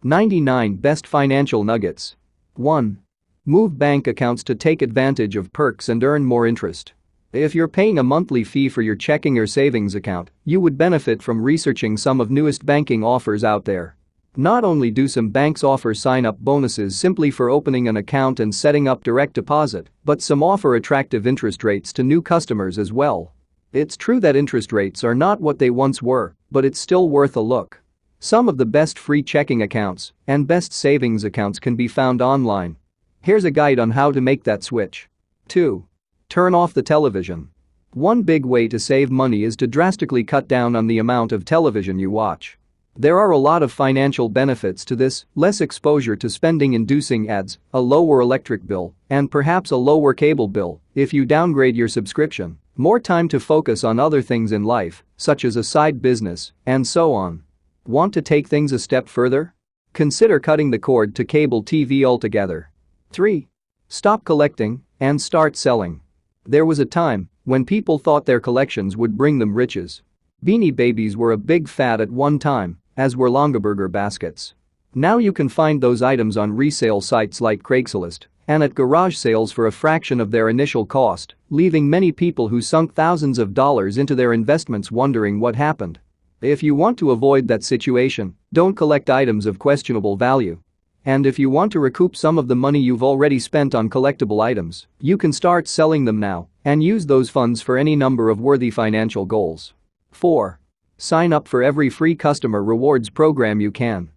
99 Best Financial Nuggets. 1. Move bank accounts to take advantage of perks and earn more interest. If you're paying a monthly fee for your checking or savings account, you would benefit from researching some of newest banking offers out there. Not only do some banks offer sign-up bonuses simply for opening an account and setting up direct deposit, but some offer attractive interest rates to new customers as well. It's true that interest rates are not what they once were, but it's still worth a look. Some of the best free checking accounts and best savings accounts can be found online. Here's a guide on how to make that switch. 2. Turn off the television. One big way to save money is to drastically cut down on the amount of television you watch. There are a lot of financial benefits to this: less exposure to spending-inducing ads, a lower electric bill, and perhaps a lower cable bill if you downgrade your subscription, more time to focus on other things in life, such as a side business, and so on. Want to take things a step further? Consider cutting the cord to cable TV altogether. 3. Stop collecting and start selling. There was a time when people thought their collections would bring them riches. Beanie Babies were a big fad at one time, as were Longaberger baskets. Now you can find those items on resale sites like Craigslist and at garage sales for a fraction of their initial cost, leaving many people who sunk thousands of dollars into their investments wondering what happened. If you want to avoid that situation, don't collect items of questionable value. And if you want to recoup some of the money you've already spent on collectible items, you can start selling them now and use those funds for any number of worthy financial goals. 4. Sign up for every free customer rewards program you can.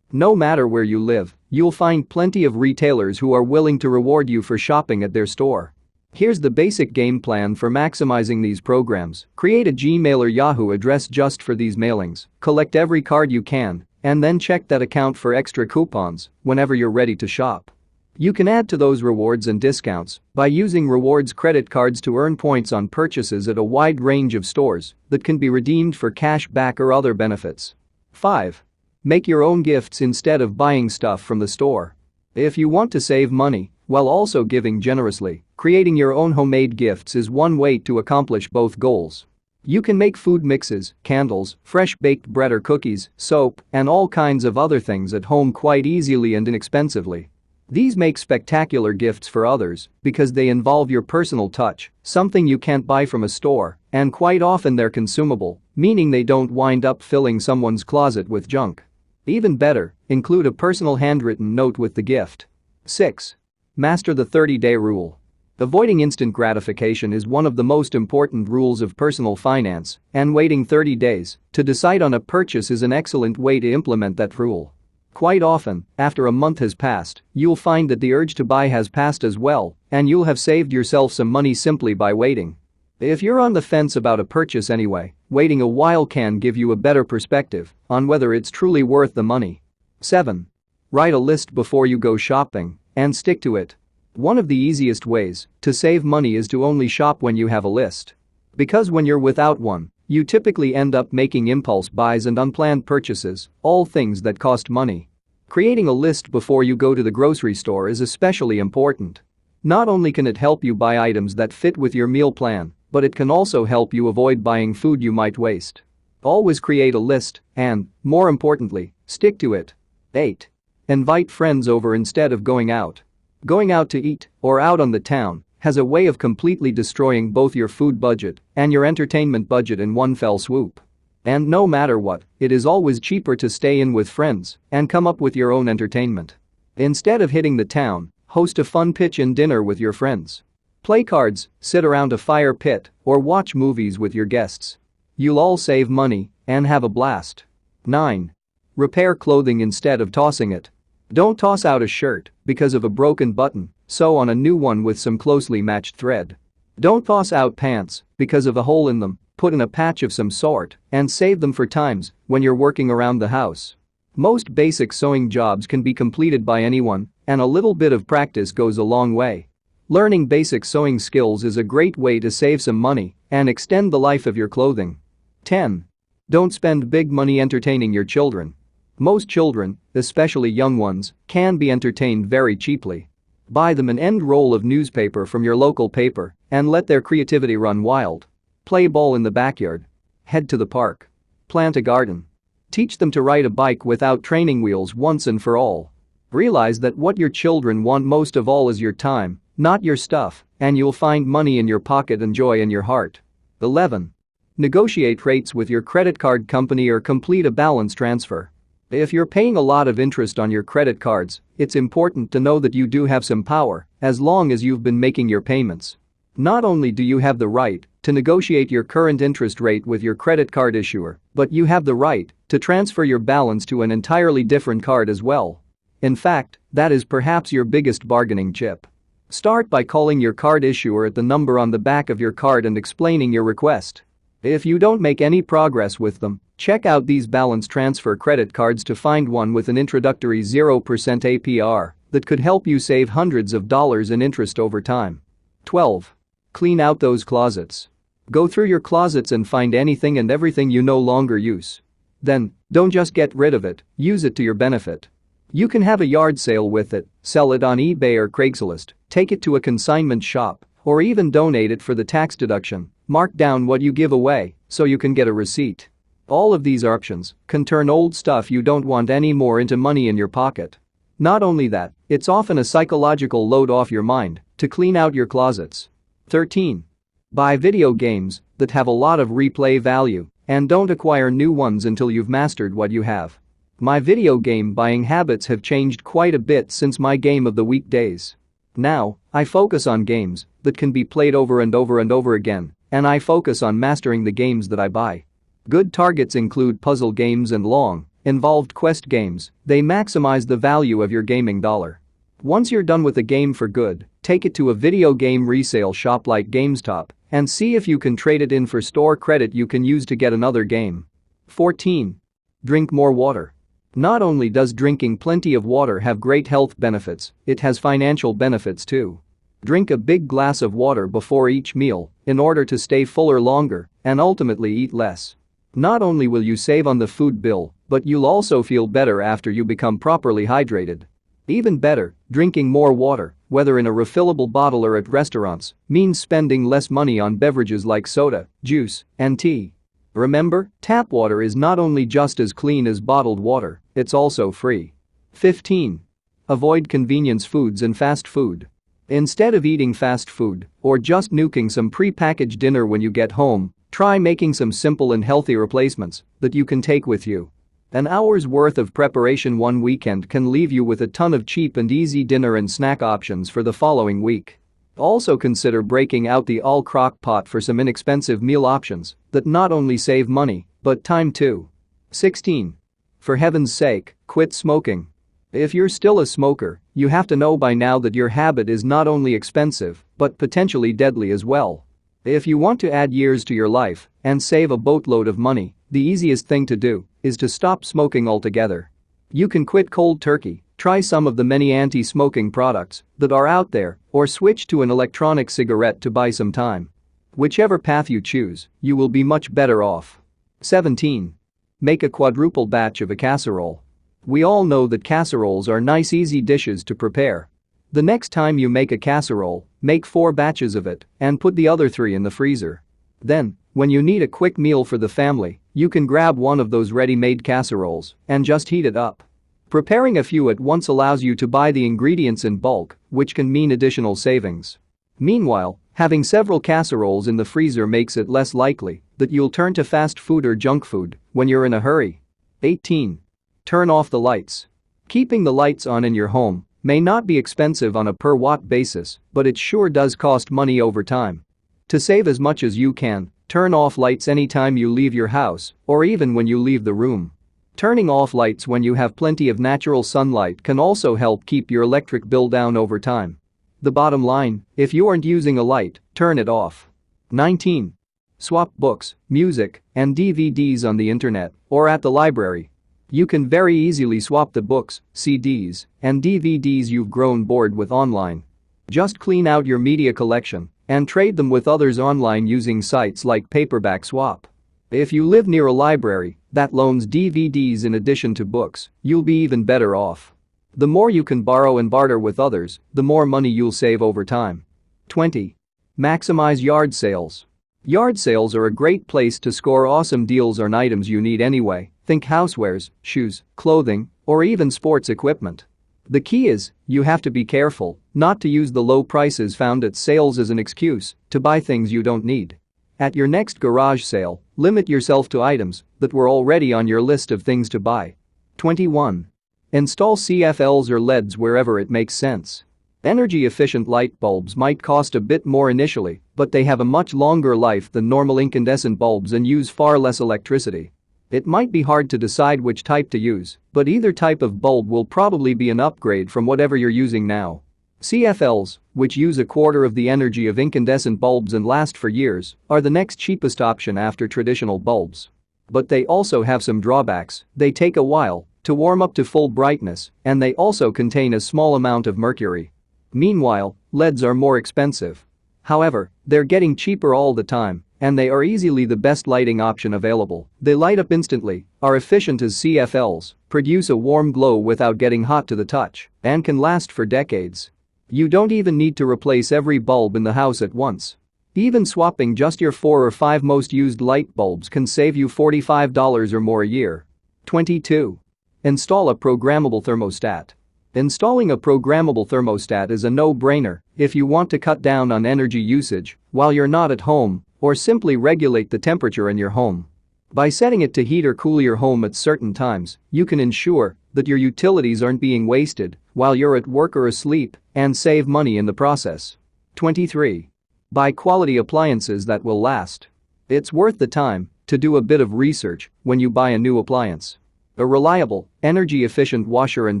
No matter where you live, you'll find plenty of retailers who are willing to reward you for shopping at their store. Here's the basic game plan for maximizing these programs: create a Gmail or Yahoo address just for these mailings, collect every card you can, and then check that account for extra coupons whenever you're ready to shop. You can add to those rewards and discounts by using rewards credit cards to earn points on purchases at a wide range of stores that can be redeemed for cash back or other benefits. 5. Make your own gifts instead of buying stuff from the store. If you want to save money while also giving generously, creating your own homemade gifts is one way to accomplish both goals. You can make food mixes, candles, fresh baked bread or cookies, soap, and all kinds of other things at home quite easily and inexpensively. These make spectacular gifts for others because they involve your personal touch, something you can't buy from a store, and quite often they're consumable, meaning they don't wind up filling someone's closet with junk. Even better, include a personal handwritten note with the gift. 6. Master the 30-day rule. Avoiding instant gratification is one of the most important rules of personal finance, and waiting 30 days to decide on a purchase is an excellent way to implement that rule. Quite often, after a month has passed, you'll find that the urge to buy has passed as well, and you'll have saved yourself some money simply by waiting. If you're on the fence about a purchase anyway, waiting a while can give you a better perspective on whether it's truly worth the money. 7. Write a list before you go shopping and stick to it. One of the easiest ways to save money is to only shop when you have a list. Because when you're without one, you typically end up making impulse buys and unplanned purchases, all things that cost money. Creating a list before you go to the grocery store is especially important. Not only can it help you buy items that fit with your meal plan, but it can also help you avoid buying food you might waste. Always create a list and, more importantly, stick to it. 8. Invite friends over instead of going out. Going out to eat or out on the town has a way of completely destroying both your food budget and your entertainment budget in one fell swoop. And no matter what, it is always cheaper to stay in with friends and come up with your own entertainment. Instead of hitting the town, host a fun pitch-in dinner with your friends. Play cards, sit around a fire pit, or watch movies with your guests. You'll all save money and have a blast. 9. Repair clothing instead of tossing it. Don't toss out a shirt because of a broken button, sew on a new one with some closely matched thread. Don't toss out pants because of a hole in them, put in a patch of some sort and save them for times when you're working around the house. Most basic sewing jobs can be completed by anyone, and a little bit of practice goes a long way. Learning basic sewing skills is a great way to save some money and extend the life of your clothing. 10. Don't spend big money entertaining your children. Most children, especially young ones, can be entertained very cheaply. Buy them an end roll of newspaper from your local paper and let their creativity run wild. Play ball in the backyard. Head to the park. Plant a garden. Teach them to ride a bike without training wheels once and for all. Realize that what your children want most of all is your time, not your stuff, and you'll find money in your pocket and joy in your heart. 11. Negotiate rates with your credit card company or complete a balance transfer. If you're paying a lot of interest on your credit cards, it's important to know that you do have some power as long as you've been making your payments. Not only do you have the right to negotiate your current interest rate with your credit card issuer, but you have the right to transfer your balance to an entirely different card as well. In fact, that is perhaps your biggest bargaining chip. Start by calling your card issuer at the number on the back of your card and explaining your request. If you don't make any progress with them, check out these balance transfer credit cards to find one with an introductory 0% APR that could help you save hundreds of dollars in interest over time. 12. Clean out those closets. Go through your closets and find anything and everything you no longer use. Then, don't just get rid of it, use it to your benefit. You can have a yard sale with it, sell it on eBay or Craigslist, take it to a consignment shop, or even donate it for the tax deduction. Mark down what you give away so you can get a receipt. All of these options can turn old stuff you don't want anymore into money in your pocket. Not only that, it's often a psychological load off your mind to clean out your closets. 13. Buy video games that have a lot of replay value and don't acquire new ones until you've mastered what you have. My video game buying habits have changed quite a bit since my game of the week days. Now, I focus on games that can be played over and over and over again, and I focus on mastering the games that I buy. Good targets include puzzle games and long, involved quest games. They maximize the value of your gaming dollar. Once you're done with a game for good, take it to a video game resale shop like GameStop and see if you can trade it in for store credit you can use to get another game. 14. Drink more water. Not only does drinking plenty of water have great health benefits, it has financial benefits too. Drink a big glass of water before each meal in order to stay fuller longer and ultimately eat less. Not only will you save on the food bill, but you'll also feel better after you become properly hydrated. Even better, drinking more water, whether in a refillable bottle or at restaurants, means spending less money on beverages like soda, juice, and tea. Remember, tap water is not only just as clean as bottled water, it's also free. 15. Avoid convenience foods and fast food. Instead of eating fast food or just nuking some pre-packaged dinner when you get home, try making some simple and healthy replacements that you can take with you. An hour's worth of preparation one weekend can leave you with a ton of cheap and easy dinner and snack options for the following week. Also consider breaking out the all-crock pot for some inexpensive meal options that not only save money, but time too. 16. For heaven's sake, quit smoking. If you're still a smoker, you have to know by now that your habit is not only expensive, but potentially deadly as well. If you want to add years to your life and save a boatload of money, the easiest thing to do is to stop smoking altogether. You can quit cold turkey, try some of the many anti-smoking products that are out there, or switch to an electronic cigarette to buy some time. Whichever path you choose, you will be much better off. 17. Make a quadruple batch of a casserole. We all know that casseroles are nice easy dishes to prepare. The next time you make a casserole, make 4 batches of it and put the other 3 in the freezer. Then, when you need a quick meal for the family, you can grab one of those ready-made casseroles and just heat it up. Preparing a few at once allows you to buy the ingredients in bulk, which can mean additional savings. Meanwhile, having several casseroles in the freezer makes it less likely that you'll turn to fast food or junk food when you're in a hurry. 18. Turn off the lights. Keeping the lights on in your home may not be expensive on a per-watt basis, but it sure does cost money over time. To save as much as you can, turn off lights anytime you leave your house or even when you leave the room. Turning off lights when you have plenty of natural sunlight can also help keep your electric bill down over time. The bottom line, if you aren't using a light, turn it off. 19. Swap books, music, and DVDs on the internet or at the library. You can very easily swap the books, CDs, and DVDs you've grown bored with online. Just clean out your media collection and trade them with others online using sites like Paperback Swap. If you live near a library that loans DVDs in addition to books, you'll be even better off. The more you can borrow and barter with others, the more money you'll save over time. 20. Maximize yard sales. Yard sales are a great place to score awesome deals on items you need anyway, Think housewares, shoes, clothing, or even sports equipment. The key is, you have to be careful not to use the low prices found at sales as an excuse to buy things you don't need. At your next garage sale, limit yourself to items that were already on your list of things to buy. 21. Install CFLs or LEDs wherever it makes sense. Energy-efficient light bulbs might cost a bit more initially, but they have a much longer life than normal incandescent bulbs and use far less electricity. It might be hard to decide which type to use, but either type of bulb will probably be an upgrade from whatever you're using now. CFLs, which use a quarter of the energy of incandescent bulbs and last for years, are the next cheapest option after traditional bulbs. But they also have some drawbacks. They take a while to warm up to full brightness, and they also contain a small amount of mercury. Meanwhile, LEDs are more expensive. However, they're getting cheaper all the time, and they are easily the best lighting option available. They light up instantly, are efficient as CFLs, produce a warm glow without getting hot to the touch, and can last for decades. You don't even need to replace every bulb in the house at once. Even swapping just your 4 or 5 most used light bulbs can save you $45 or more a year. 22. Install a programmable thermostat. Installing a programmable thermostat is a no-brainer if you want to cut down on energy usage while you're not at home or simply regulate the temperature in your home. By setting it to heat or cool your home at certain times, you can ensure that your utilities aren't being wasted while you're at work or asleep and save money in the process. 23. Buy quality appliances that will last. It's worth the time to do a bit of research when you buy a new appliance. A reliable, energy-efficient washer and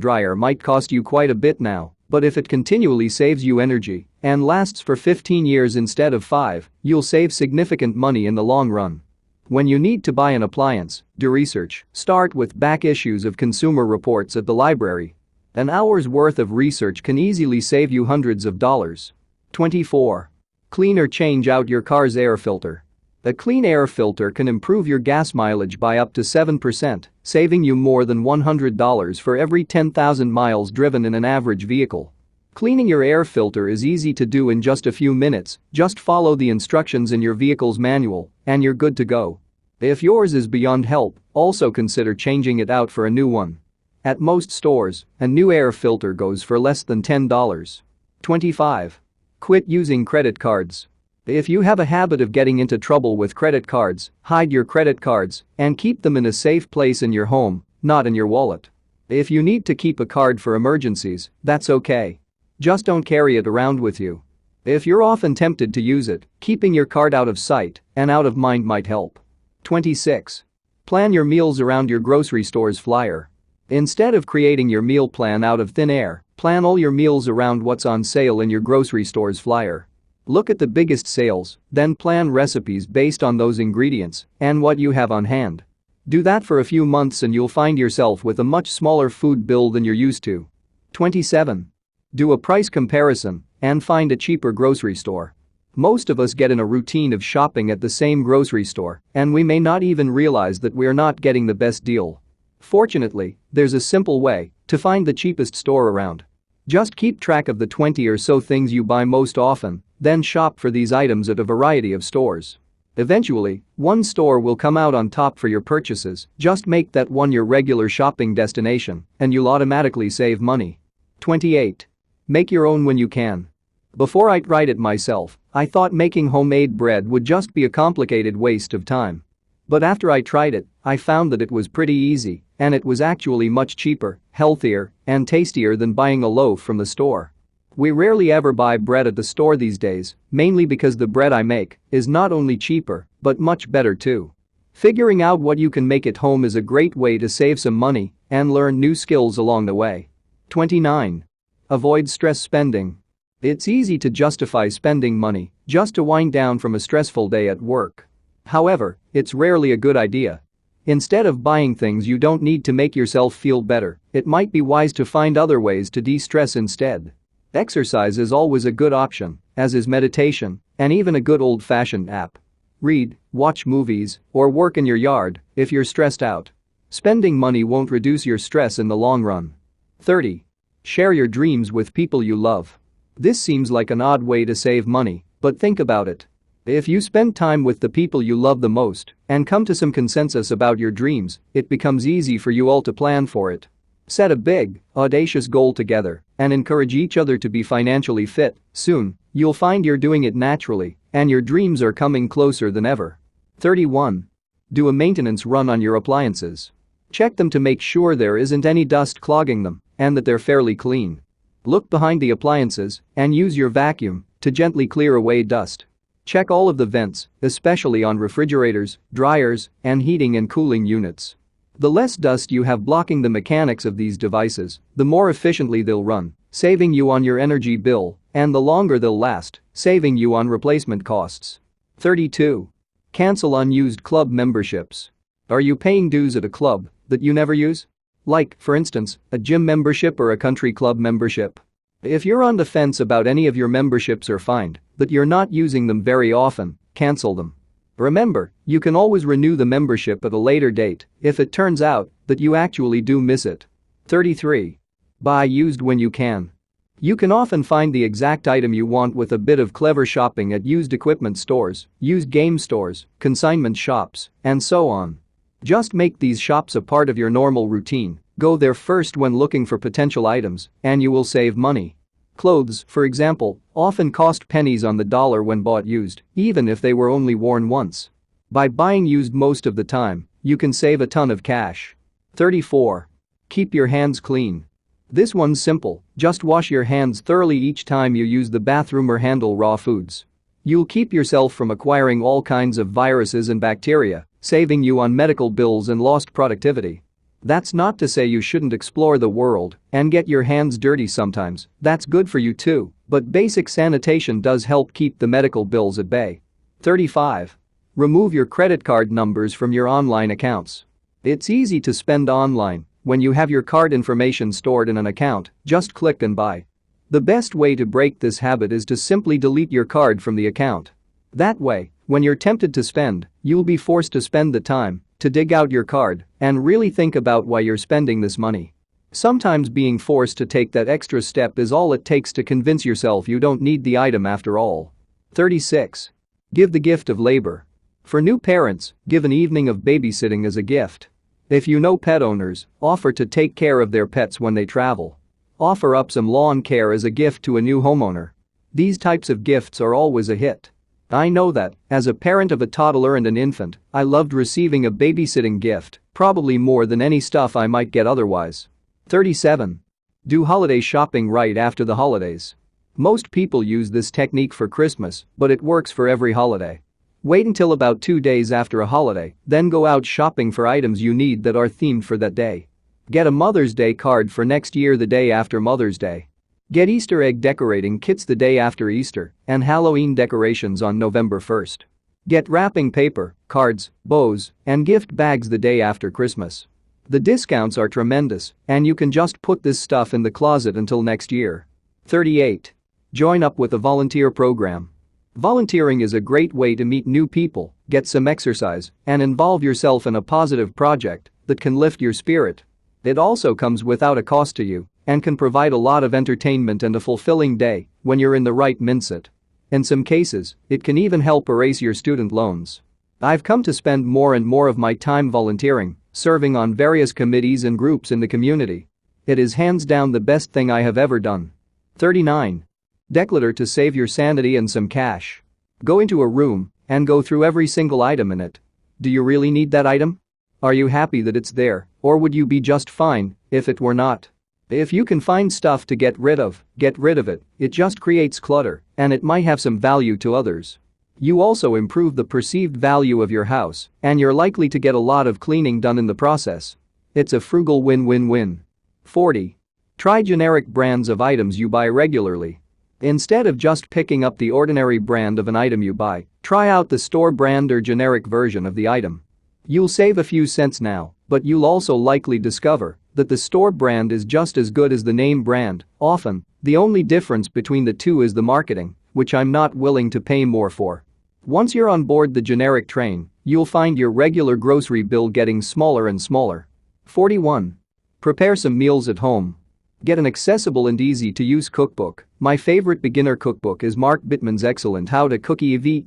dryer might cost you quite a bit now, but if it continually saves you energy and lasts for 15 years instead of 5, you'll save significant money in the long run. When you need to buy an appliance, do research. Start with back issues of Consumer Reports at the library. An hour's worth of research can easily save you hundreds of dollars. 24. Clean or change out your car's air filter. A clean air filter can improve your gas mileage by up to 7%, saving you more than $100 for every 10,000 miles driven in an average vehicle. Cleaning your air filter is easy to do in just a few minutes. Just follow the instructions in your vehicle's manual, and you're good to go. If yours is beyond help, also consider changing it out for a new one. At most stores, a new air filter goes for less than $10. 25. Quit using credit cards. If you have a habit of getting into trouble with credit cards, hide your credit cards and keep them in a safe place in your home, not in your wallet. If you need to keep a card for emergencies, that's okay. Just don't carry it around with you. If you're often tempted to use it, keeping your card out of sight and out of mind might help. 26. Plan your meals around your grocery store's flyer. Instead of creating your meal plan out of thin air, plan all your meals around what's on sale in your grocery store's flyer. Look at the biggest sales, then plan recipes based on those ingredients and what you have on hand. Do that for a few months and you'll find yourself with a much smaller food bill than you're used to. 27. Do a price comparison and find a cheaper grocery store. Most of us get in a routine of shopping at the same grocery store, and we may not even realize that we're not getting the best deal. Fortunately, there's a simple way to find the cheapest store around. Just keep track of the 20 or so things you buy most often, then shop for these items at a variety of stores. Eventually, one store will come out on top for your purchases. Just make that one your regular shopping destination, and you'll automatically save money. 28. Make your own when you can. Before I tried it myself, I thought making homemade bread would just be a complicated waste of time. But after I tried it, I found that it was pretty easy, and it was actually much cheaper, healthier, and tastier than buying a loaf from the store. We rarely ever buy bread at the store these days, mainly because the bread I make is not only cheaper, but much better too. Figuring out what you can make at home is a great way to save some money and learn new skills along the way. 29. Avoid stress spending. It's easy to justify spending money just to wind down from a stressful day at work. However, it's rarely a good idea. Instead of buying things you don't need to make yourself feel better, it might be wise to find other ways to de-stress instead. Exercise is always a good option, as is meditation, and even a good old-fashioned nap. Read, watch movies, or work in your yard if you're stressed out. Spending money won't reduce your stress in the long run. 30. Share your dreams with people you love. This seems like an odd way to save money, but think about it. If you spend time with the people you love the most and come to some consensus about your dreams, it becomes easy for you all to plan for it. Set a big, audacious goal together and encourage each other to be financially fit. Soon, you'll find you're doing it naturally and your dreams are coming closer than ever. 31. Do a maintenance run on your appliances. Check them to make sure there isn't any dust clogging them and that they're fairly clean. Look behind the appliances and use your vacuum to gently clear away dust. Check all of the vents, especially on refrigerators, dryers, and heating and cooling units. The less dust you have blocking the mechanics of these devices, the more efficiently they'll run, saving you on your energy bill, and the longer they'll last, saving you on replacement costs. 32. Cancel unused club memberships. Are you paying dues at a club that you never use? Like, for instance, a gym membership or a country club membership. If you're on the fence about any of your memberships or find that you're not using them very often, cancel them. Remember, you can always renew the membership at a later date if it turns out that you actually do miss it. 33. Buy used when you can. You can often find the exact item you want with a bit of clever shopping at used equipment stores, used game stores, consignment shops, and so on. Just make these shops a part of your normal routine. Go there first when looking for potential items, and you will save money. Clothes, for example, often cost pennies on the dollar when bought used, even if they were only worn once. By buying used most of the time, you can save a ton of cash. 34. Keep your hands clean. This one's simple, just wash your hands thoroughly each time you use the bathroom or handle raw foods. You'll keep yourself from acquiring all kinds of viruses and bacteria, saving you on medical bills and lost productivity. That's not to say you shouldn't explore the world and get your hands dirty sometimes, that's good for you too, but basic sanitation does help keep the medical bills at bay. 35. Remove your credit card numbers from your online accounts. It's easy to spend online when you have your card information stored in an account, just click and buy. The best way to break this habit is to simply delete your card from the account. That way, when you're tempted to spend, you'll be forced to spend the time to dig out your card and really think about why you're spending this money. Sometimes being forced to take that extra step is all it takes to convince yourself you don't need the item after all. 36. Give the gift of labor. For new parents, give an evening of babysitting as a gift. If you know pet owners, offer to take care of their pets when they travel. Offer up some lawn care as a gift to a new homeowner. These types of gifts are always a hit. I know that, as a parent of a toddler and an infant, I loved receiving a babysitting gift, probably more than any stuff I might get otherwise. 37. Do holiday shopping right after the holidays. Most people use this technique for Christmas, but it works for every holiday. Wait until about 2 days after a holiday, then go out shopping for items you need that are themed for that day. Get a Mother's Day card for next year the day after Mother's Day. Get Easter egg decorating kits the day after Easter and Halloween decorations on November 1st. Get wrapping paper, cards, bows, and gift bags the day after Christmas. The discounts are tremendous, and you can just put this stuff in the closet until next year. 38. Join up with a volunteer program. Volunteering is a great way to meet new people, get some exercise, and involve yourself in a positive project that can lift your spirit. It also comes without a cost to you and can provide a lot of entertainment and a fulfilling day when you're in the right mindset. In some cases, it can even help erase your student loans. I've come to spend more and more of my time volunteering, serving on various committees and groups in the community. It is hands down the best thing I have ever done. 39. Declutter to save your sanity and some cash. Go into a room and go through every single item in it. Do you really need that item? Are you happy that it's there, or would you be just fine if it were not? If you can find stuff to get rid of it. It just creates clutter, and it might have some value to others. You also improve the perceived value of your house, and you're likely to get a lot of cleaning done in the process. It's a frugal win-win-win. 40. Try generic brands of items you buy regularly. Instead of just picking up the ordinary brand of an item you buy, try out the store brand or generic version of the item. You'll save a few cents now, but you'll also likely discover that the store brand is just as good as the name brand. Often, the only difference between the two is the marketing, which I'm not willing to pay more for. Once you're on board the generic train, you'll find your regular grocery bill getting smaller and smaller. 41. Prepare some meals at home. Get an accessible and easy-to-use cookbook. My favorite beginner cookbook is Mark Bittman's excellent How to Cook Everything,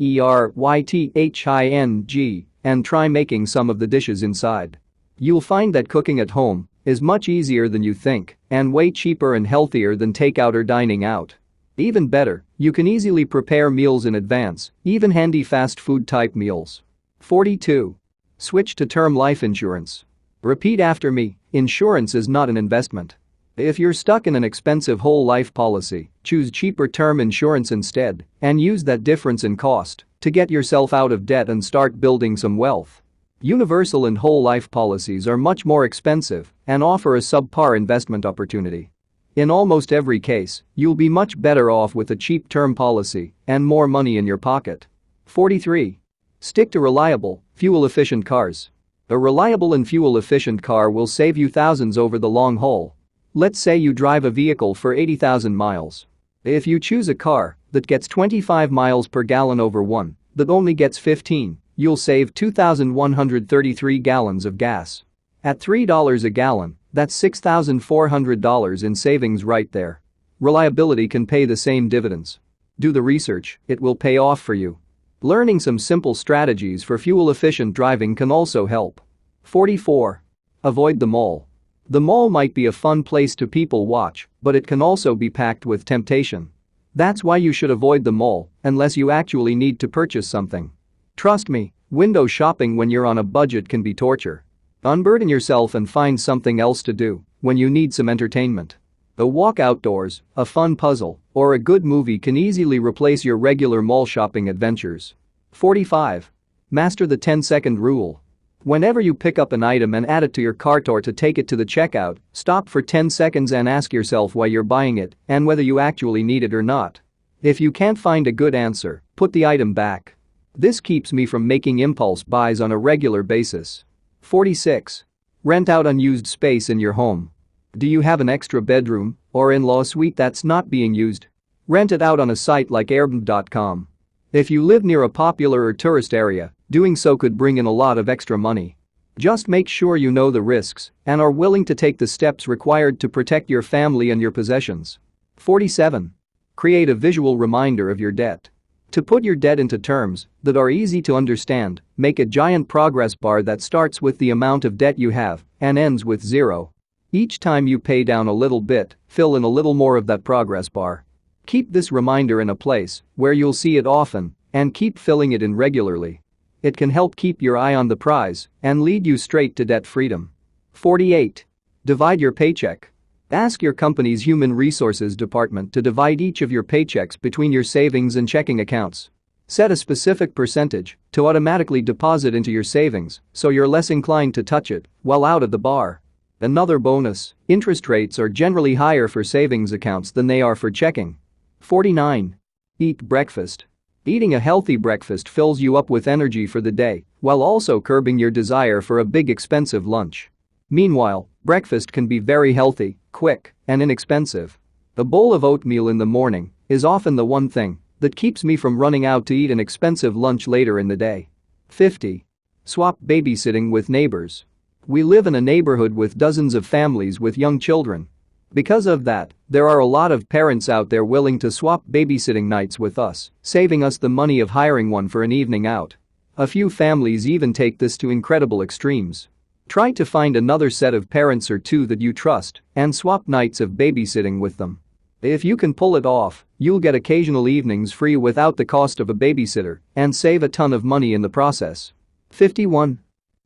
and try making some of the dishes inside. You'll find that cooking at home is much easier than you think and way cheaper and healthier than takeout or dining out. Even better, you can easily prepare meals in advance, even handy fast food type meals. 42. Switch to term life insurance. Repeat after me, insurance is not an investment. If you're stuck in an expensive whole life policy, choose cheaper term insurance instead and use that difference in cost to get yourself out of debt and start building some wealth. Universal and whole life policies are much more expensive and offer a subpar investment opportunity. In almost every case, you'll be much better off with a cheap term policy and more money in your pocket. 43. Stick to reliable, fuel-efficient cars. A reliable and fuel-efficient car will save you thousands over the long haul. Let's say you drive a vehicle for 80,000 miles. If you choose a car that gets 25 miles per gallon over one that only gets 15, you'll save 2,133 gallons of gas. At $3 a gallon, that's $6,400 in savings right there. Reliability can pay the same dividends. Do the research, it will pay off for you. Learning some simple strategies for fuel-efficient driving can also help. 44. Avoid the mall. The mall might be a fun place to people watch, but it can also be packed with temptation. That's why you should avoid the mall unless you actually need to purchase something. Trust me, window shopping when you're on a budget can be torture. Unburden yourself and find something else to do when you need some entertainment. A walk outdoors, a fun puzzle, or a good movie can easily replace your regular mall shopping adventures. 45. Master the 10-second rule. Whenever you pick up an item and add it to your cart or to take it to the checkout, stop for 10 seconds and ask yourself why you're buying it and whether you actually need it or not. If you can't find a good answer, put the item back. This keeps me from making impulse buys on a regular basis. 46. Rent out unused space in your home. Do you have an extra bedroom or in-law suite that's not being used? Rent it out on a site like Airbnb.com. If you live near a popular or tourist area, doing so could bring in a lot of extra money. Just make sure you know the risks and are willing to take the steps required to protect your family and your possessions. 47. Create a visual reminder of your debt. To put your debt into terms that are easy to understand, make a giant progress bar that starts with the amount of debt you have and ends with 0. Each time you pay down a little bit, fill in a little more of that progress bar. Keep this reminder in a place where you'll see it often and keep filling it in regularly. It can help keep your eye on the prize and lead you straight to debt freedom. 48. Divide your paycheck. Ask your company's human resources department to divide each of your paychecks between your savings and checking accounts. Set a specific percentage to automatically deposit into your savings so you're less inclined to touch it while out at the bar. Another bonus, interest rates are generally higher for savings accounts than they are for checking. 49. Eat breakfast. Eating a healthy breakfast fills you up with energy for the day while also curbing your desire for a big expensive lunch. Meanwhile, breakfast can be very healthy, quick, and inexpensive. A bowl of oatmeal in the morning is often the one thing that keeps me from running out to eat an expensive lunch later in the day. 50. Swap babysitting with neighbors. We live in a neighborhood with dozens of families with young children. Because of that, there are a lot of parents out there willing to swap babysitting nights with us, saving us the money of hiring one for an evening out. A few families even take this to incredible extremes. Try to find another set of parents or two that you trust and swap nights of babysitting with them. If you can pull it off, you'll get occasional evenings free without the cost of a babysitter and save a ton of money in the process. 51.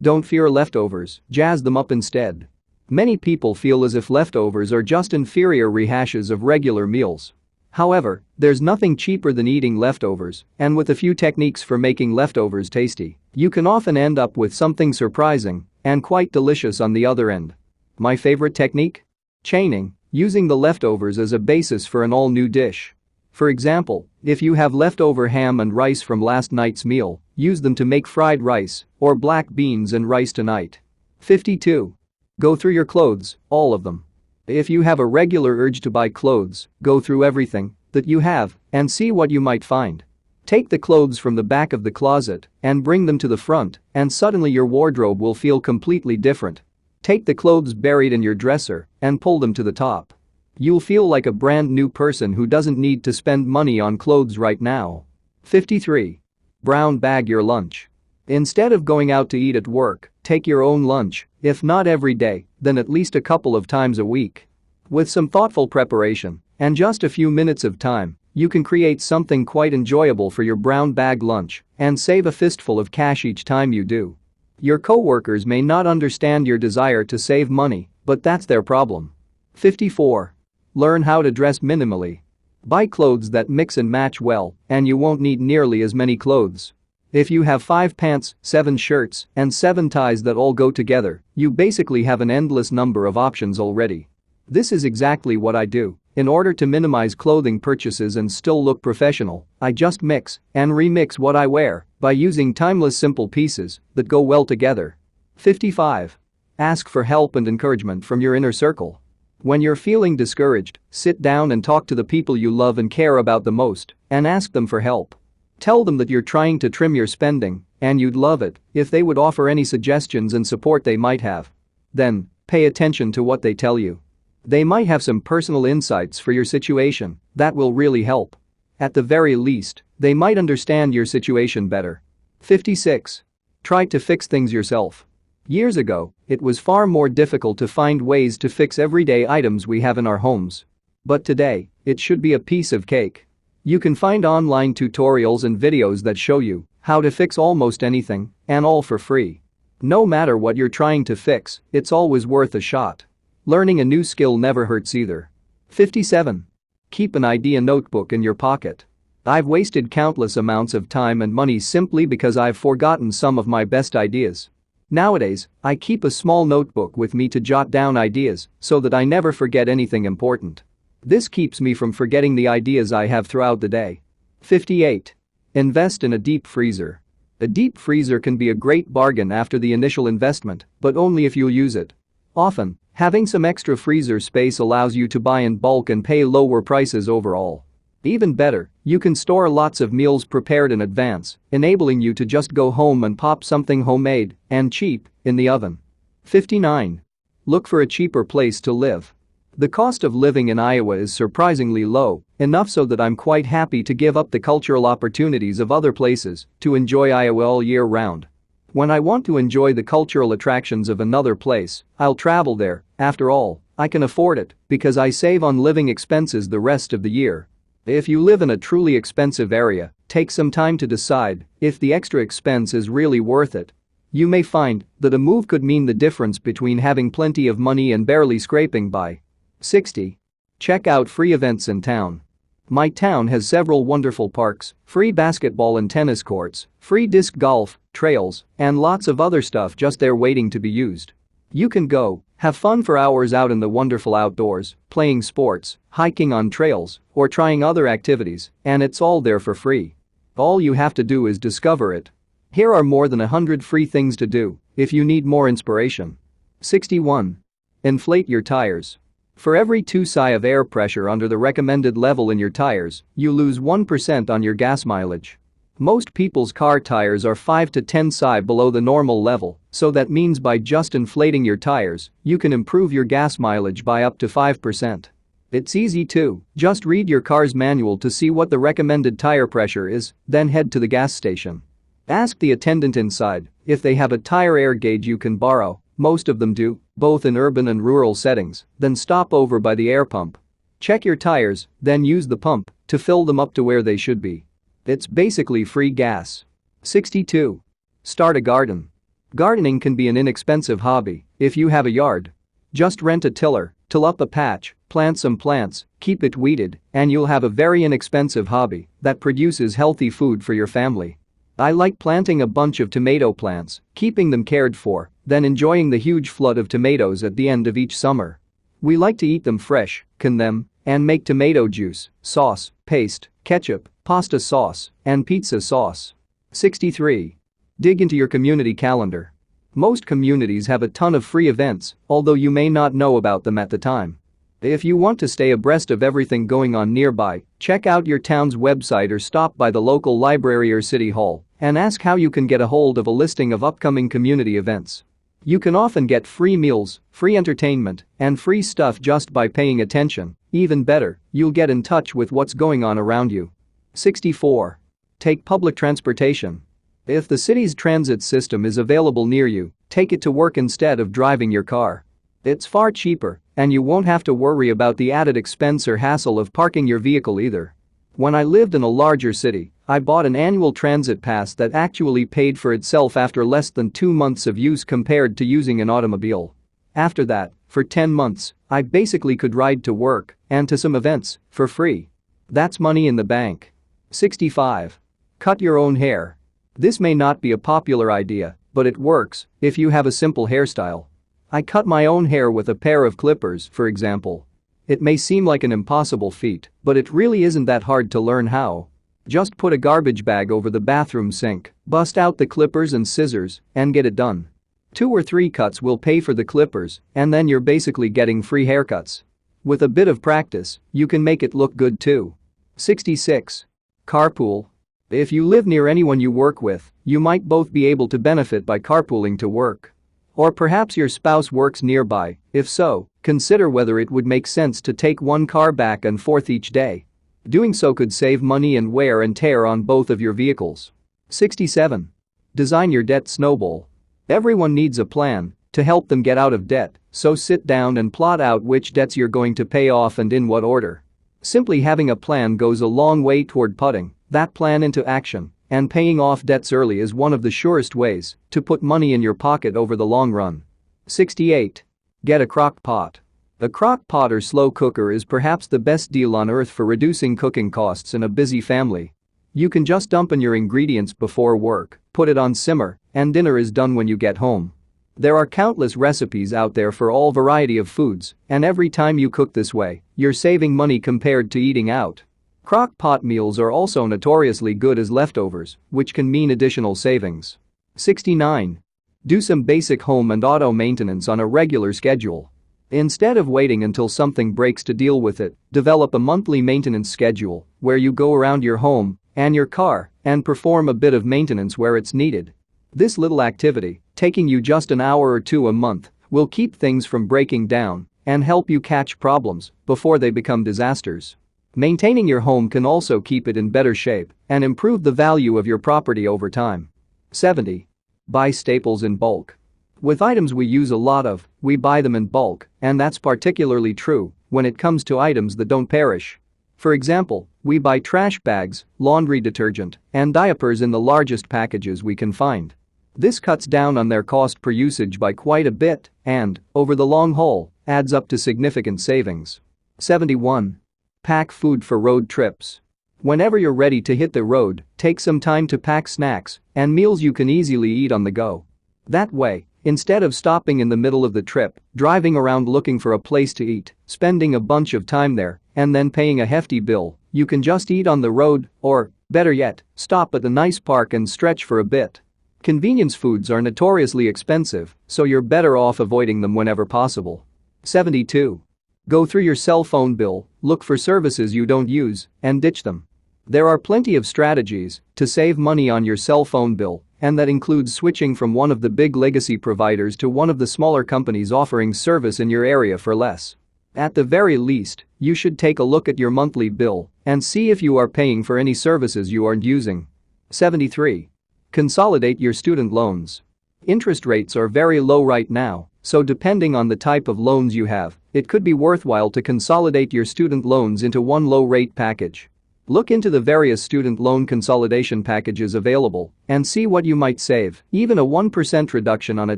Don't fear leftovers, jazz them up instead. Many people feel as if leftovers are just inferior rehashes of regular meals. However, there's nothing cheaper than eating leftovers, and with a few techniques for making leftovers tasty, you can often end up with something surprising and quite delicious on the other end. My favorite technique? Chaining, using the leftovers as a basis for an all-new dish. For example, if you have leftover ham and rice from last night's meal, use them to make fried rice or black beans and rice tonight. 52. Go through your clothes, all of them. If you have a regular urge to buy clothes, go through everything that you have and see what you might find. Take the clothes from the back of the closet and bring them to the front, and suddenly your wardrobe will feel completely different. Take the clothes buried in your dresser and pull them to the top. You'll feel like a brand new person who doesn't need to spend money on clothes right now. 53. Brown bag your lunch. Instead of going out to eat at work, take your own lunch, if not every day, then at least a couple of times a week. With some thoughtful preparation and just a few minutes of time, you can create something quite enjoyable for your brown bag lunch and save a fistful of cash each time you do. Your coworkers may not understand your desire to save money, but that's their problem. 54. Learn how to dress minimally. Buy clothes that mix and match well, and you won't need nearly as many clothes. If you have 5 pants, 7 shirts, and 7 ties that all go together, you basically have an endless number of options already. This is exactly what I do. In order to minimize clothing purchases and still look professional, I just mix and remix what I wear by using timeless simple pieces that go well together. 55. Ask for help and encouragement from your inner circle. When you're feeling discouraged, sit down and talk to the people you love and care about the most and ask them for help. Tell them that you're trying to trim your spending and you'd love it if they would offer any suggestions and support they might have. Then, pay attention to what they tell you. They might have some personal insights for your situation that will really help. At the very least, they might understand your situation better. 56. Try to fix things yourself. Years ago, it was far more difficult to find ways to fix everyday items we have in our homes. But today, it should be a piece of cake. You can find online tutorials and videos that show you how to fix almost anything, and all for free. No matter what you're trying to fix, it's always worth a shot. Learning a new skill never hurts either. 57. Keep an idea notebook in your pocket. I've wasted countless amounts of time and money simply because I've forgotten some of my best ideas. Nowadays, I keep a small notebook with me to jot down ideas so that I never forget anything important. This keeps me from forgetting the ideas I have throughout the day. 58. Invest in a deep freezer. A deep freezer can be a great bargain after the initial investment, but only if you'll use it. Often, having some extra freezer space allows you to buy in bulk and pay lower prices overall. Even better, you can store lots of meals prepared in advance, enabling you to just go home and pop something homemade and cheap in the oven. 59. Look for a cheaper place to live. The cost of living in Iowa is surprisingly low, enough so that I'm quite happy to give up the cultural opportunities of other places to enjoy Iowa all year round. When I want to enjoy the cultural attractions of another place, I'll travel there. After all, I can afford it because I save on living expenses the rest of the year. If you live in a truly expensive area, take some time to decide if the extra expense is really worth it. You may find that a move could mean the difference between having plenty of money and barely scraping by. 60. Check out free events in town. My town has several wonderful parks, free basketball and tennis courts, free disc golf, trails, and lots of other stuff just there waiting to be used. You can go, have fun for hours out in the wonderful outdoors, playing sports, hiking on trails, or trying other activities, and it's all there for free. All you have to do is discover it. Here are more than 100 free things to do if you need more inspiration. 61. Inflate your tires. For every 2 psi of air pressure under the recommended level in your tires, you lose 1% on your gas mileage. Most people's car tires are 5 to 10 psi below the normal level, so that means by just inflating your tires, you can improve your gas mileage by up to 5%. It's easy too, just read your car's manual to see what the recommended tire pressure is, then head to the gas station. Ask the attendant inside if they have a tire air gauge you can borrow. Most of them do, both in urban and rural settings, then stop over by the air pump. Check your tires, then use the pump to fill them up to where they should be. It's basically free gas. 62. Start a garden. Gardening can be an inexpensive hobby if you have a yard. Just rent a tiller, till up a patch, plant some plants, keep it weeded, and you'll have a very inexpensive hobby that produces healthy food for your family. I like planting a bunch of tomato plants, keeping them cared for, then enjoying the huge flood of tomatoes at the end of each summer. We like to eat them fresh, can them, and make tomato juice, sauce, paste, ketchup, pasta sauce, and pizza sauce. 63. Dig into your community calendar. Most communities have a ton of free events, although you may not know about them at the time. If you want to stay abreast of everything going on nearby, check out your town's website or stop by the local library or city hall and ask how you can get a hold of a listing of upcoming community events. You can often get free meals, free entertainment, and free stuff just by paying attention. Even better, you'll get in touch with what's going on around you. 64. Take public transportation. If the city's transit system is available near you, take it to work instead of driving your car. It's far cheaper, and you won't have to worry about the added expense or hassle of parking your vehicle either. When I lived in a larger city, I bought an annual transit pass that actually paid for itself after less than 2 months of use compared to using an automobile. After that, for 10 months, I basically could ride to work and to some events for free. That's money in the bank. 65. Cut your own hair. This may not be a popular idea, but it works if you have a simple hairstyle. I cut my own hair with a pair of clippers, for example. It may seem like an impossible feat, but it really isn't that hard to learn how. Just put a garbage bag over the bathroom sink, bust out the clippers and scissors, and get it done. 2 or 3 cuts will pay for the clippers, and then you're basically getting free haircuts. With a bit of practice, you can make it look good too. 66. Carpool. If you live near anyone you work with, you might both be able to benefit by carpooling to work. Or perhaps your spouse works nearby. If so, consider whether it would make sense to take one car back and forth each day. Doing so could save money and wear and tear on both of your vehicles. 67. Design your debt snowball. Everyone needs a plan to help them get out of debt, so sit down and plot out which debts you're going to pay off and in what order. Simply having a plan goes a long way toward putting that plan into action, and paying off debts early is one of the surest ways to put money in your pocket over the long run. 68. Get a crock pot. A crock pot or slow cooker is perhaps the best deal on earth for reducing cooking costs in a busy family. You can just dump in your ingredients before work, put it on simmer, and dinner is done when you get home. There are countless recipes out there for all variety of foods, and every time you cook this way, you're saving money compared to eating out. Crock pot meals are also notoriously good as leftovers, which can mean additional savings. 69. Do some basic home and auto maintenance on a regular schedule. Instead of waiting until something breaks to deal with it, develop a monthly maintenance schedule where you go around your home and your car and perform a bit of maintenance where it's needed. This little activity, taking you just an hour or 2 a month, will keep things from breaking down and help you catch problems before they become disasters. Maintaining your home can also keep it in better shape and improve the value of your property over time. 70. Buy staples in bulk. With items we use a lot of, we buy them in bulk, and that's particularly true when it comes to items that don't perish. For example, we buy trash bags, laundry detergent, and diapers in the largest packages we can find. This cuts down on their cost per usage by quite a bit and, over the long haul, adds up to significant savings. 71. Pack food for road trips. Whenever you're ready to hit the road, take some time to pack snacks and meals you can easily eat on the go. That way, instead of stopping in the middle of the trip, driving around looking for a place to eat, spending a bunch of time there, and then paying a hefty bill, you can just eat on the road or, better yet, stop at the nice park and stretch for a bit. Convenience foods are notoriously expensive, so you're better off avoiding them whenever possible. 72. Go through your cell phone bill, look for services you don't use, and ditch them. There are plenty of strategies to save money on your cell phone bill, and that includes switching from one of the big legacy providers to one of the smaller companies offering service in your area for less. At the very least, you should take a look at your monthly bill and see if you are paying for any services you aren't using. 73. Consolidate your student loans. Interest rates are very low right now, so depending on the type of loans you have, it could be worthwhile to consolidate your student loans into one low-rate package. Look into the various student loan consolidation packages available and see what you might save. Even a 1% reduction on a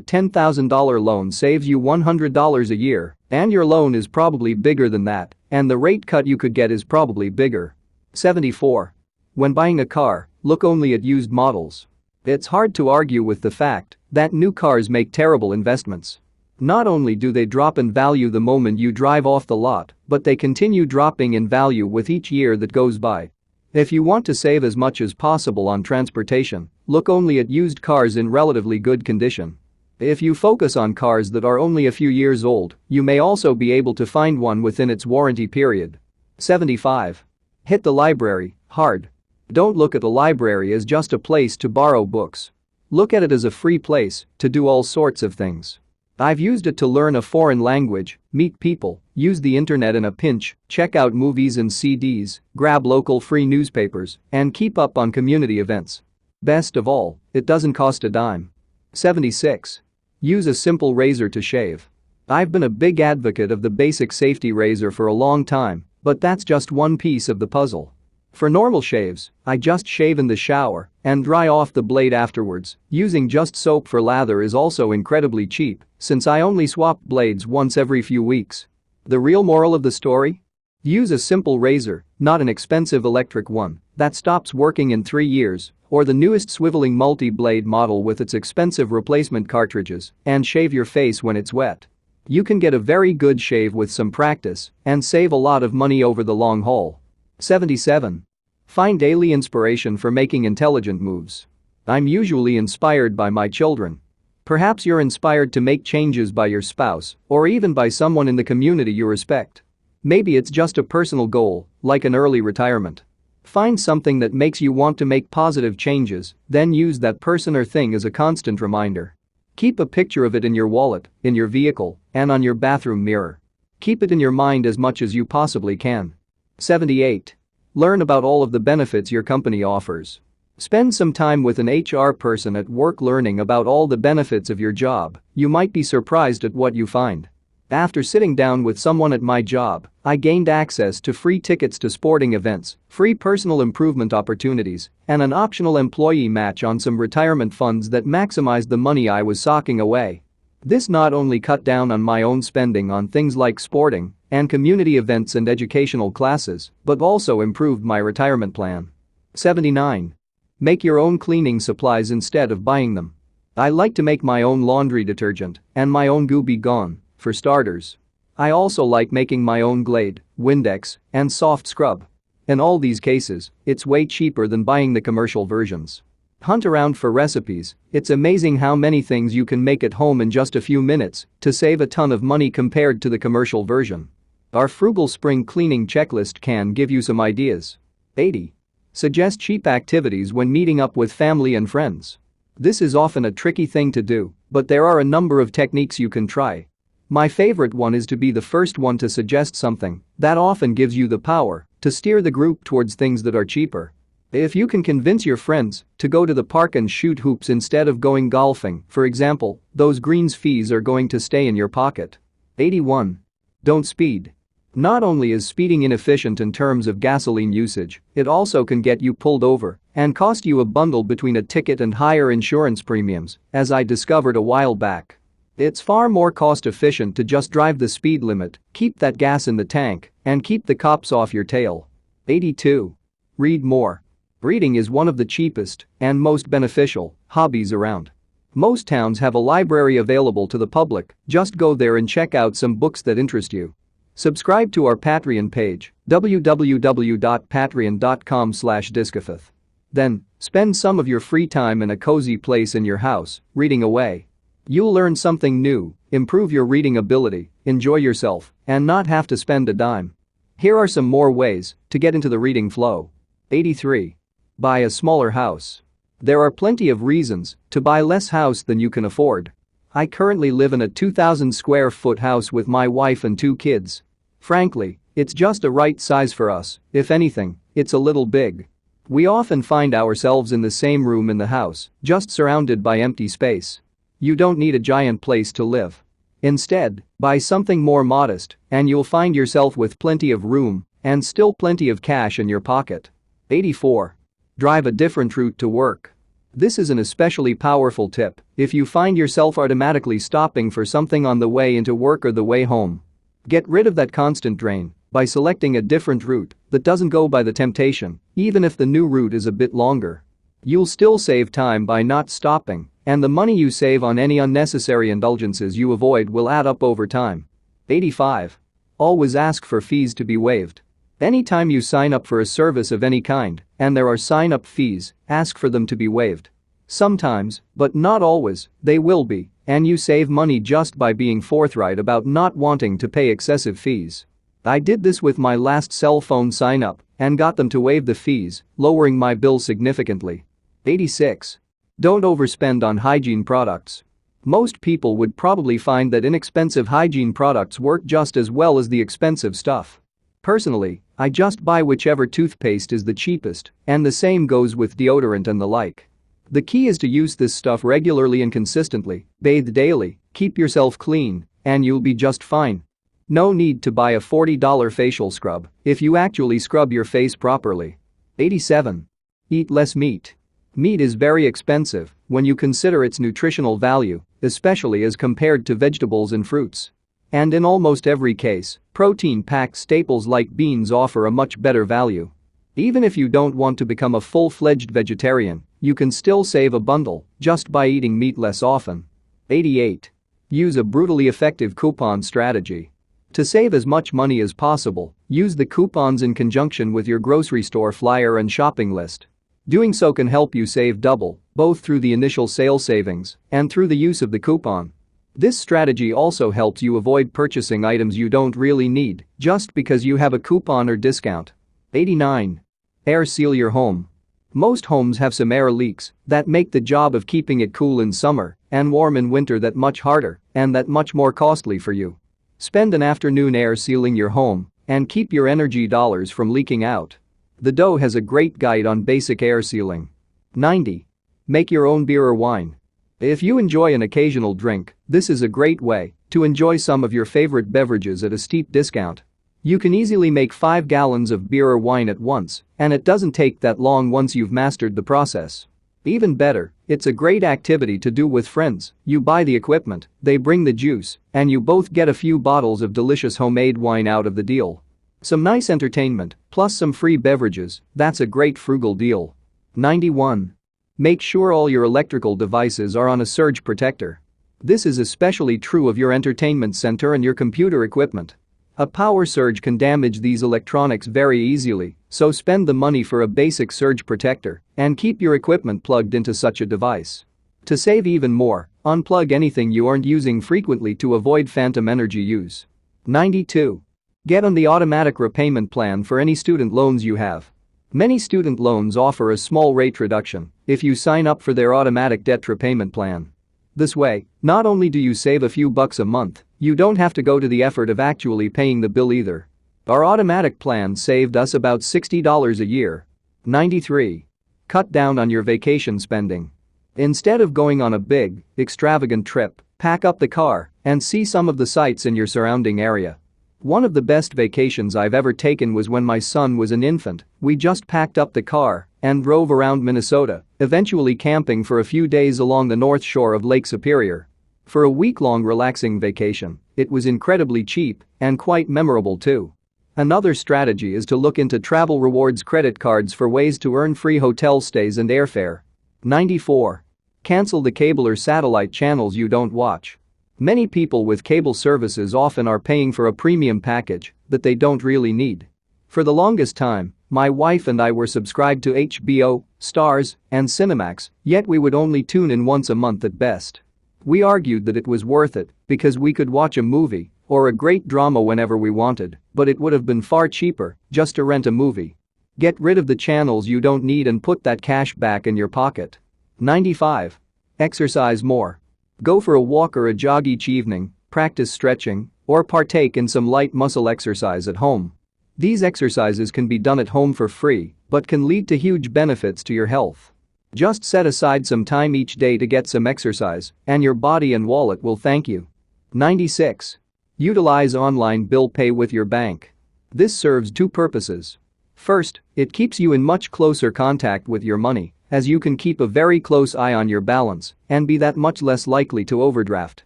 $10,000 loan saves you $100 a year, and your loan is probably bigger than that, and the rate cut you could get is probably bigger. 74. When buying a car, look only at used models. It's hard to argue with the fact that new cars make terrible investments. Not only do they drop in value the moment you drive off the lot, but they continue dropping in value with each year that goes by. If you want to save as much as possible on transportation, look only at used cars in relatively good condition. If you focus on cars that are only a few years old, you may also be able to find one within its warranty period. 75. Hit the library hard. Don't look at the library as just a place to borrow books. Look at it as a free place to do all sorts of things. I've used it to learn a foreign language, meet people, use the internet in a pinch, check out movies and CDs, grab local free newspapers, and keep up on community events. Best of all, it doesn't cost a dime. 76. Use a simple razor to shave. I've been a big advocate of the basic safety razor for a long time, but that's just one piece of the puzzle. For normal shaves, I just shave in the shower and dry off the blade afterwards. Using just soap for lather is also incredibly cheap, since I only swap blades once every few weeks. The real moral of the story? Use a simple razor, not an expensive electric one that stops working in 3 years, or the newest swiveling multi-blade model with its expensive replacement cartridges, and shave your face when it's wet. You can get a very good shave with some practice and save a lot of money over the long haul. 77. Find daily inspiration for making intelligent moves. I'm usually inspired by my children. Perhaps you're inspired to make changes by your spouse or even by someone in the community you respect. Maybe it's just a personal goal, like an early retirement. Find something that makes you want to make positive changes, then use that person or thing as a constant reminder. Keep a picture of it in your wallet, in your vehicle, and on your bathroom mirror. Keep it in your mind as much as you possibly can. 78. Learn about all of the benefits your company offers. Spend some time with an HR person at work learning about all the benefits of your job. You might be surprised at what you find. After sitting down with someone at my job, I gained access to free tickets to sporting events, free personal improvement opportunities, and an optional employee match on some retirement funds that maximized the money I was socking away. This not only cut down on my own spending on things like sporting and community events and educational classes, but also improved my retirement plan. 79. Make your own cleaning supplies instead of buying them. I like to make my own laundry detergent and my own Gooby Gone, for starters. I also like making my own Glade, Windex, and soft scrub. In all these cases, it's way cheaper than buying the commercial versions. Hunt around for recipes. It's amazing how many things you can make at home in just a few minutes to save a ton of money compared to the commercial version. Our frugal spring cleaning checklist can give you some ideas. 80. Suggest cheap activities when meeting up with family and friends. This is often a tricky thing to do, but there are a number of techniques you can try. My favorite one is to be the first one to suggest something. That often gives you the power to steer the group towards things that are cheaper. If you can convince your friends to go to the park and shoot hoops instead of going golfing, for example, those greens fees are going to stay in your pocket. 81. Don't speed. Not only is speeding inefficient in terms of gasoline usage, it also can get you pulled over and cost you a bundle between a ticket and higher insurance premiums, as I discovered a while back. It's far more cost-efficient to just drive the speed limit, keep that gas in the tank, and keep the cops off your tail. 82. Read more. Reading is one of the cheapest and most beneficial hobbies around. Most towns have a library available to the public. Just go there and check out some books that interest you. Subscribe to our Patreon page, www.patreon.com/discafith. Then, spend some of your free time in a cozy place in your house, reading away. You'll learn something new, improve your reading ability, enjoy yourself, and not have to spend a dime. Here are some more ways to get into the reading flow. 83. Buy a smaller house. There are plenty of reasons to buy less house than you can afford. I currently live in a 2,000 square foot house with my wife and 2 kids. Frankly, it's just the right size for us. If anything, it's a little big. We often find ourselves in the same room in the house, just surrounded by empty space. You don't need a giant place to live. Instead, buy something more modest, and you'll find yourself with plenty of room and still plenty of cash in your pocket. 84. Drive a different route to work. This is an especially powerful tip if you find yourself automatically stopping for something on the way into work or the way home. Get rid of that constant drain by selecting a different route that doesn't go by the temptation, even if the new route is a bit longer. You'll still save time by not stopping, and the money you save on any unnecessary indulgences you avoid will add up over time. 85. Always ask for fees to be waived. Anytime you sign up for a service of any kind, and there are sign-up fees, ask for them to be waived. Sometimes, but not always, they will be, and you save money just by being forthright about not wanting to pay excessive fees. I did this with my last cell phone sign-up and got them to waive the fees, lowering my bill significantly. 86. Don't overspend on hygiene products. Most people would probably find that inexpensive hygiene products work just as well as the expensive stuff. Personally, I just buy whichever toothpaste is the cheapest, and the same goes with deodorant and the like. The key is to use this stuff regularly and consistently, bathe daily, keep yourself clean, and you'll be just fine. No need to buy a $40 facial scrub if you actually scrub your face properly. 87. Eat less meat. Meat is very expensive when you consider its nutritional value, especially as compared to vegetables and fruits. And in almost every case, protein-packed staples like beans offer a much better value. Even if you don't want to become a full-fledged vegetarian, you can still save a bundle just by eating meat less often. 88. Use a brutally effective coupon strategy. To save as much money as possible, use the coupons in conjunction with your grocery store flyer and shopping list. Doing so can help you save double, both through the initial sale savings and through the use of the coupon. This strategy also helps you avoid purchasing items you don't really need just because you have a coupon or discount. 89. Air seal your home. Most homes have some air leaks that make the job of keeping it cool in summer and warm in winter that much harder and that much more costly for you. Spend an afternoon air sealing your home and keep your energy dollars from leaking out. The Doe has a great guide on basic air sealing. 90. Make your own beer or wine. If you enjoy an occasional drink, this is a great way to enjoy some of your favorite beverages at a steep discount. You can easily make 5 gallons of beer or wine at once, and it doesn't take that long once you've mastered the process. Even better, it's a great activity to do with friends. You buy the equipment, they bring the juice, and you both get a few bottles of delicious homemade wine out of the deal. Some nice entertainment, plus some free beverages, that's a great frugal deal. 91. Make sure all your electrical devices are on a surge protector. This is especially true of your entertainment center and your computer equipment. A power surge can damage these electronics very easily, so spend the money for a basic surge protector and keep your equipment plugged into such a device. To save even more, unplug anything you aren't using frequently to avoid phantom energy use. 92. Get on the automatic repayment plan for any student loans you have. Many student loans offer a small rate reduction if you sign up for their automatic debt repayment plan. This way, not only do you save a few bucks a month, you don't have to go to the effort of actually paying the bill either. Our automatic plan saved us about $60 a year. 93. Cut down on your vacation spending. Instead of going on a big, extravagant trip, pack up the car and see some of the sights in your surrounding area. One of the best vacations I've ever taken was when my son was an infant. We just packed up the car and drove around Minnesota, eventually camping for a few days along the north shore of Lake Superior. For a week-long relaxing vacation, it was incredibly cheap and quite memorable too. Another strategy is to look into travel rewards credit cards for ways to earn free hotel stays and airfare. 94. Cancel the cable or satellite channels you don't watch. Many people with cable services often are paying for a premium package that they don't really need. For the longest time, my wife and I were subscribed to HBO, Stars, and Cinemax, yet we would only tune in once a month at best. We argued that it was worth it because we could watch a movie or a great drama whenever we wanted, but it would have been far cheaper just to rent a movie. Get rid of the channels you don't need and put that cash back in your pocket. 95. Exercise more. Go for a walk or a jog each evening, practice stretching, or partake in some light muscle exercise at home. These exercises can be done at home for free, but can lead to huge benefits to your health. Just set aside some time each day to get some exercise, and your body and wallet will thank you. 96. Utilize online bill pay with your bank. This serves two purposes. First, it keeps you in much closer contact with your money, as you can keep a very close eye on your balance and be that much less likely to overdraft.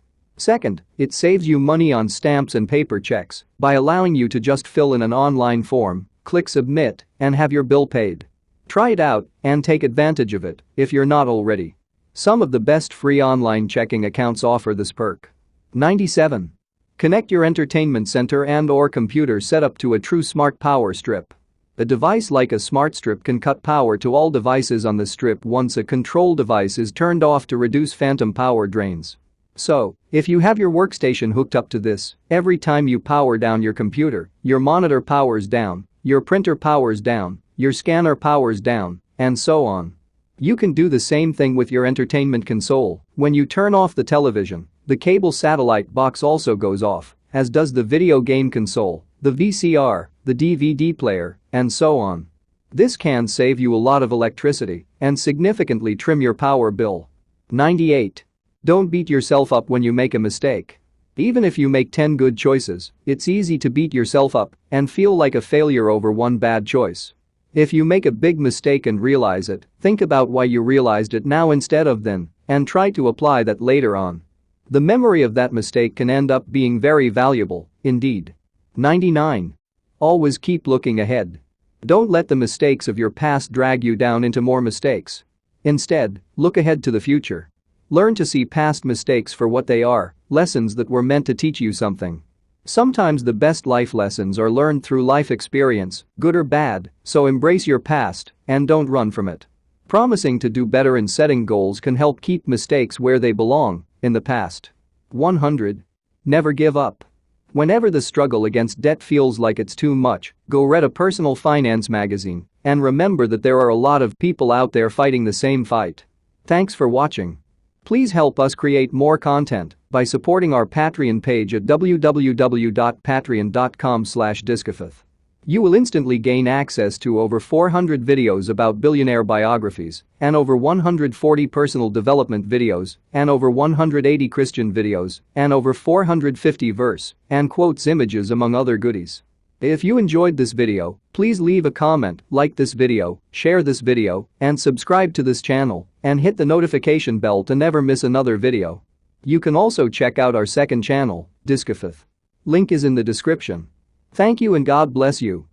Second, it saves you money on stamps and paper checks by allowing you to just fill in an online form, click submit, and have your bill paid. Try it out and take advantage of it if you're not already. Some of the best free online checking accounts offer this perk. 97. Connect your entertainment center and/or computer setup to a true smart power strip. A device like a smart strip can cut power to all devices on the strip once a control device is turned off to reduce phantom power drains. So, if you have your workstation hooked up to this, every time you power down your computer, your monitor powers down, your printer powers down, your scanner powers down, and so on. You can do the same thing with your entertainment console. When you turn off the television, the cable satellite box also goes off, as does the video game console, the VCR, the DVD player, and so on. This can save you a lot of electricity and significantly trim your power bill. 98. Don't beat yourself up when you make a mistake. Even if you make 10 good choices, it's easy to beat yourself up and feel like a failure over one bad choice. If you make a big mistake and realize it, think about why you realized it now instead of then, and try to apply that later on. The memory of that mistake can end up being very valuable, indeed. 99. Always keep looking ahead. Don't let the mistakes of your past drag you down into more mistakes. Instead, look ahead to the future. Learn to see past mistakes for what they are, lessons that were meant to teach you something. Sometimes the best life lessons are learned through life experience, good or bad, so embrace your past and don't run from it. Promising to do better and setting goals can help keep mistakes where they belong, in the past. 100. Never give up. Whenever the struggle against debt feels like it's too much, go read a personal finance magazine and remember that there are a lot of people out there fighting the same fight. Thanks for watching. Please help us create more content by supporting our Patreon page at www.patreon.com/discofith. You will instantly gain access to over 400 videos about billionaire biographies and over 140 personal development videos and over 180 Christian videos and over 450 verse and quotes images among other goodies. If you enjoyed this video, please leave a comment, like this video, share this video, and subscribe to this channel and hit the notification bell to never miss another video. You can also check out our second channel, Discofith. Link is in the description. Thank you and God bless you.